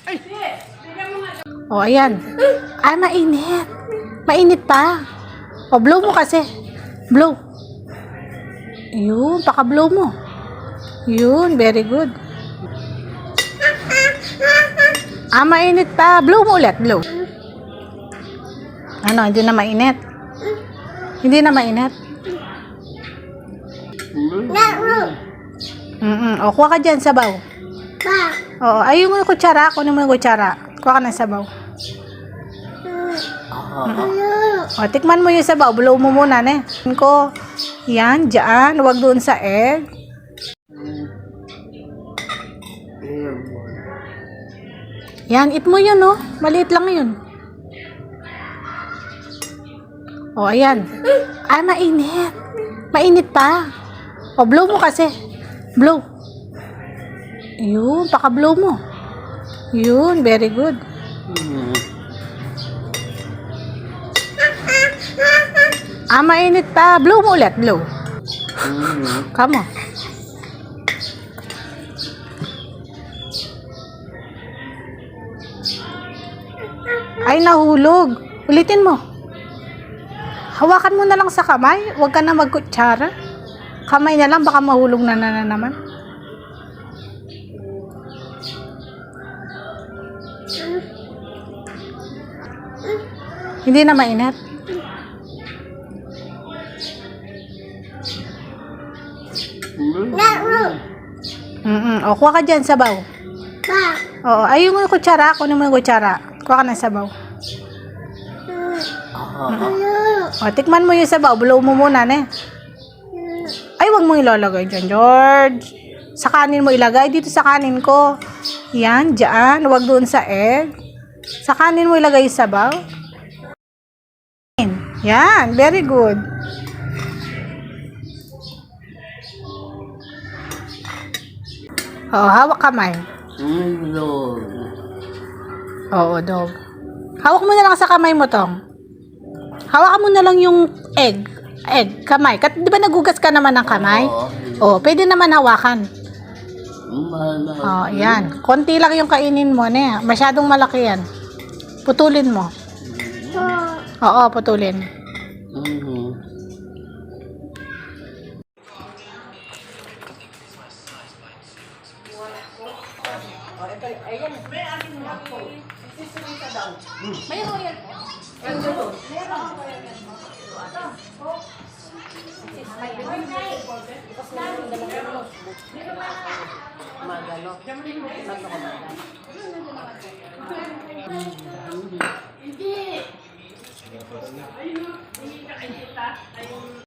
Ay. O, ayan. Ay, mainit. Mainit pa. O, blow mo kasi. Blow. Yun, paka-blow mo. Yun, very good. Ah, mainit pa. Blow mo ulit, blow. Ano, hindi na mainit? Hindi na mainit? O, kuha ka dyan, sabaw. Oo, ayun mo yung kutsara. Kunin mo yung kutsara. Kuha ka ng sabaw. O, tikman mo yung sabaw. Blow mo muna, ne. Ko, yan, dyan. Huwag doon sa egg. Yan, eat mo yun, no? Maliit lang yun. O, ayan. Ay, mainit. Mainit pa. O, blow mo kasi. Blow. Yun, paka-blow mo. Yun, very good. Ah, mainit pa. Blow mo ulit, blow. Come on. Ay, nahulog. Ulitin mo. Hawakan mo na lang sa kamay. Huwag ka na magkutsara. Kamay na lang, baka mahulog na naman. Hindi na mainit. O, kuha ka dyan, sabaw. Oo, ayun mo yung kutsara. Kunin mo yung kutsara. Kuha ka ng sabaw. O, tikman mo yung sabaw. Blow mo muna, ne. Ay, wag mong ilalagay dyan, George. Sa kanin mo ilagay. Dito sa kanin ko. Yan, dyan. Wag doon sa egg. Sa kanin mo ilagay yung sabaw. Yan, very good. Oo, hawak kamay. Oo, dog. Hawak mo na lang sa kamay mo, Tong. Hawakan mo na lang yung egg. Egg, kamay. Di ba nagugas ka naman ng kamay? Oo, pwede naman hawakan. Oo, yan. Konti lang yung kainin mo, ne. Masyadong malaki yan. Putulin mo. Oo, putulin. Ayan, may akin na po. Sisilita daw. May royal po. Meron. Magano. Hindi.